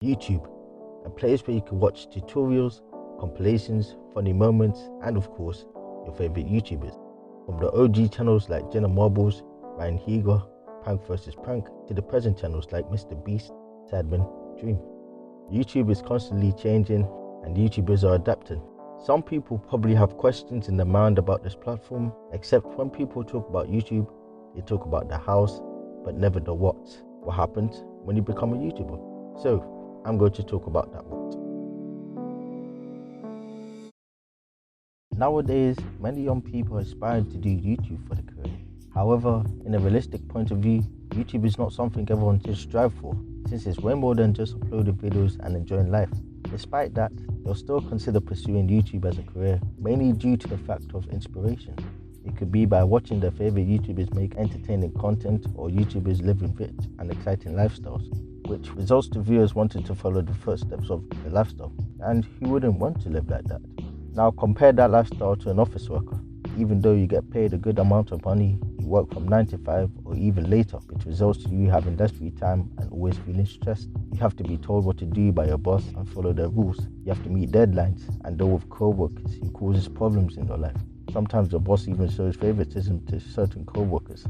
YouTube, a place where you can watch tutorials, compilations, funny moments, and of course, your favorite YouTubers. From the OG channels like Jenna Marbles, Ryan Higa, Prank vs Prank, to the present channels like Mr. Beast, Sadman, Dream. YouTube is constantly changing and YouTubers are adapting. Some people probably have questions in their mind about this platform, except when people talk about YouTube, they talk about the hows, but never the whats. What happens when you become a YouTuber? So, I'm going to talk about that what. Nowadays, many young people aspire to do YouTube for their career. However, in a realistic point of view, YouTube is not something everyone should strive for, since it's way more than just uploading videos and enjoying life. Despite that, they'll still consider pursuing YouTube as a career, mainly due to the fact of inspiration. It could be by watching their favorite YouTubers make entertaining content or YouTubers living rich and exciting lifestyles, which results to viewers wanting to follow the footsteps of the lifestyle. And who wouldn't want to live like that? Now compare that lifestyle to an office worker. Even though you get paid a good amount of money, you work from 9 to 5 or even later, which results to you having less free time and always feeling stressed. You have to be told what to do by your boss and follow their rules. You have to meet deadlines and deal with co-workers who causes problems in your life. Sometimes the boss even shows favoritism to certain co-workers.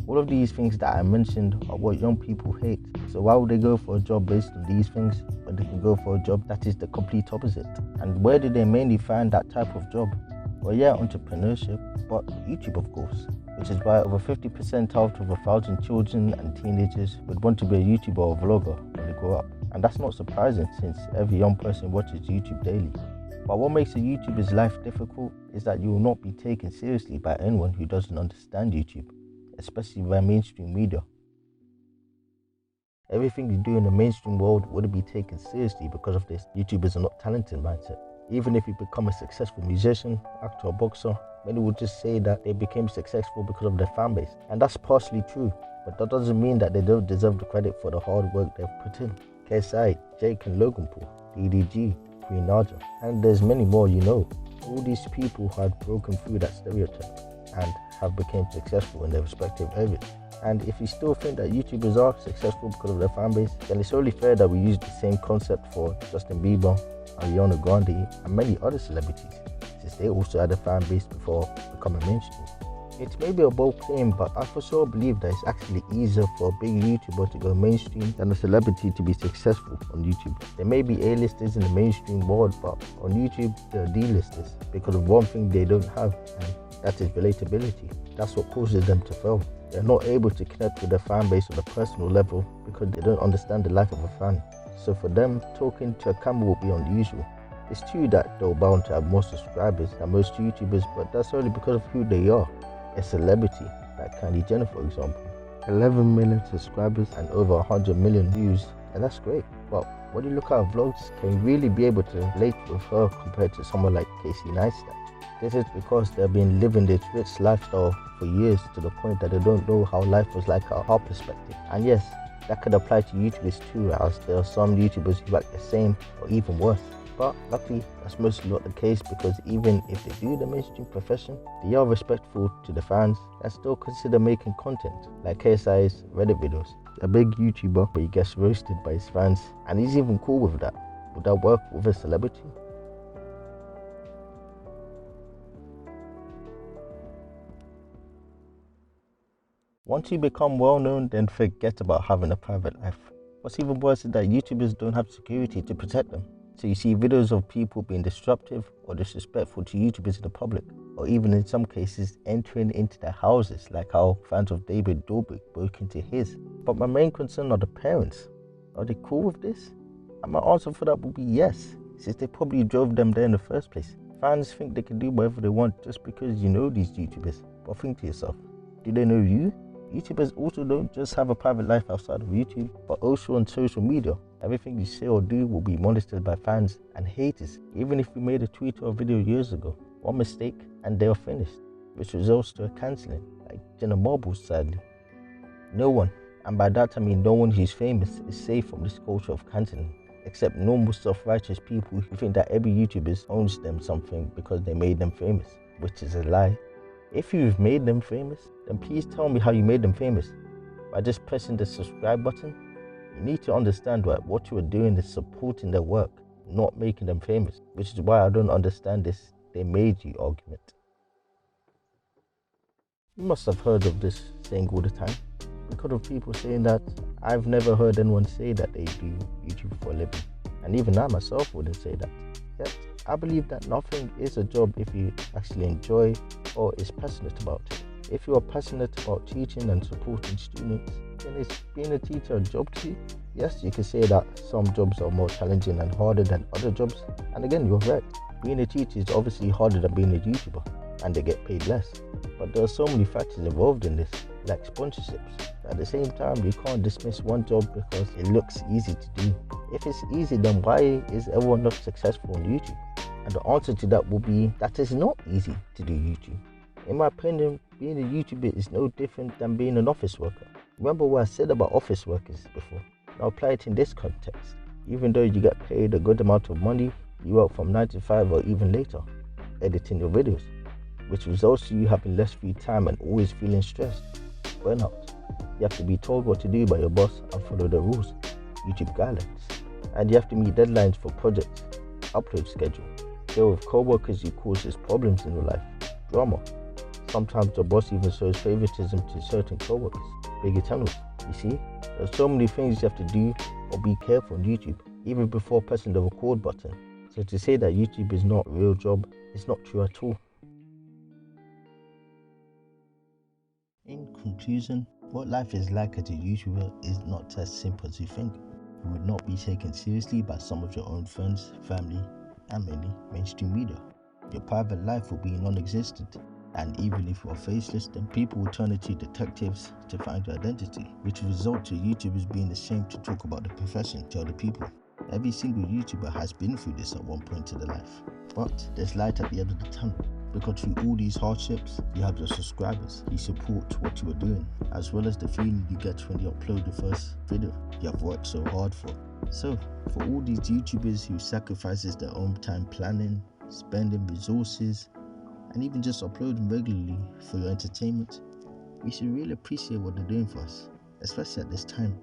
All of these things that I mentioned are what young people hate. So why would they go for a job based on these things when they can go for a job that is the complete opposite? And where do they mainly find that type of job? Well, yeah, entrepreneurship, but YouTube of course, which is why over 50% out of 1,000 children and teenagers would want to be a YouTuber or vlogger when they grow up. And that's not surprising since every young person watches YouTube daily. But what makes a YouTuber's life difficult is that you will not be taken seriously by anyone who doesn't understand YouTube, especially by mainstream media. Everything you do in the mainstream world wouldn't be taken seriously because of this YouTubers are not talented mindset. Even if you become a successful musician, actor or boxer, many would just say that they became successful because of their fan base. And that's partially true, but that doesn't mean that they don't deserve the credit for the hard work they've put in. KSI, Jake and Logan Paul, DDG, Queen Naja, and there's many more you know. All these people had broken through that stereotype and have become successful in their respective areas. And if you still think that YouTubers are successful because of their fan base, then it's only fair that we use the same concept for Justin Bieber, Ariana Grande, and many other celebrities, since they also had a fan base before becoming mainstream. It may be a bold claim, but I for sure believe that it's actually easier for a big YouTuber to go mainstream than a celebrity to be successful on YouTube. There may be A-listers in the mainstream world, but on YouTube there are D-listers because of one thing they don't have, and that is relatability. That's what causes them to fail. They're not able to connect with their fan base on a personal level because they don't understand the life of a fan. So for them, talking to a camera will be unusual. It's true that they're bound to have more subscribers than most YouTubers, but that's only because of who they are. A celebrity, like Kylie Jenner for example, 11 million subscribers and over 100 million views, and that's great. But when you look at her vlogs, can you really be able to relate with her compared to someone like Casey Neistat? This is because they've been living this rich lifestyle for years to the point that they don't know how life was like at our perspective. And yes, that could apply to YouTubers too, as there are some YouTubers who act the same or even worse. But luckily, that's mostly not the case because even if they do the mainstream profession, they are respectful to the fans and still consider making content, like KSI's Reddit videos. A big YouTuber, but he gets roasted by his fans, and he's even cool with that. Would that work with a celebrity? Once you become well known, then forget about having a private life. What's even worse is that YouTubers don't have security to protect them. So you see videos of people being disruptive or disrespectful to YouTubers in the public, or even in some cases entering into their houses, like how fans of David Dobrik broke into his. But my main concern are the parents. Are they cool with this? And my answer for that would be yes, since they probably drove them there in the first place. Fans think they can do whatever they want just because you know these YouTubers. But think to yourself, do they know you? YouTubers also don't just have a private life outside of YouTube, but also on social media. Everything you say or do will be monitored by fans and haters. Even if you made a tweet or a video years ago, one mistake and they are finished, which results to a cancelling, like Jenna Marbles sadly. No one, and by that I mean no one who's famous, is safe from this culture of cancelling, except normal self-righteous people who think that every YouTuber owns them something because they made them famous, which is a lie. If you've made them famous, then please tell me how you made them famous. By just pressing the subscribe button? You need to understand that what you are doing is supporting their work, not making them famous, which is why I don't understand this "they made you" argument. You must have heard of this saying all the time, because of people saying that. I've never heard anyone say that they do YouTube for a living, and even I myself wouldn't say that. Yet, I believe that nothing is a job if you actually enjoy or is passionate about it. If you are passionate about teaching and supporting students, then is being a teacher a job to you? Yes, you can say that some jobs are more challenging and harder than other jobs, and again, you're right. Being a teacher is obviously harder than being a YouTuber, and they get paid less. But there are so many factors involved in this, like sponsorships. At the same time, you can't dismiss one job because it looks easy to do. If it's easy, then why is everyone not successful on YouTube? And the answer to that will be that it's not easy to do YouTube. In my opinion, being a YouTuber is no different than being an office worker. Remember what I said about office workers before? Now apply it in this context. Even though you get paid a good amount of money, you work from 9 to 5 or even later, editing your videos, which results in you having less free time and always feeling stressed. Burnout. You have to be told what to do by your boss and follow the rules, YouTube guidelines. And you have to meet deadlines for projects, upload schedule, deal with co-workers who causes problems in your life, drama. Sometimes your boss even shows favoritism to certain co-workers, bigger channels. You see, there's so many things you have to do or be careful on YouTube, even before pressing the record button. So to say that YouTube is not a real job is not true at all. In conclusion, what life is like as a YouTuber is not as simple as you think. You would not be taken seriously by some of your own friends, family, and many mainstream media. Your private life will be non-existent, and even if you are faceless, then people will turn to detectives to find your identity, which will result to YouTubers being ashamed to talk about the profession to other people. Every single YouTuber has been through this at one point in their life, but there's light at the end of the tunnel. Because through all these hardships, you have your subscribers who support what you are doing, as well as the feeling you get when you upload the first video you have worked so hard for. So, for all these YouTubers who sacrifices their own time planning, spending resources, and even just uploading regularly for your entertainment, we should really appreciate what they're doing for us, especially at this time.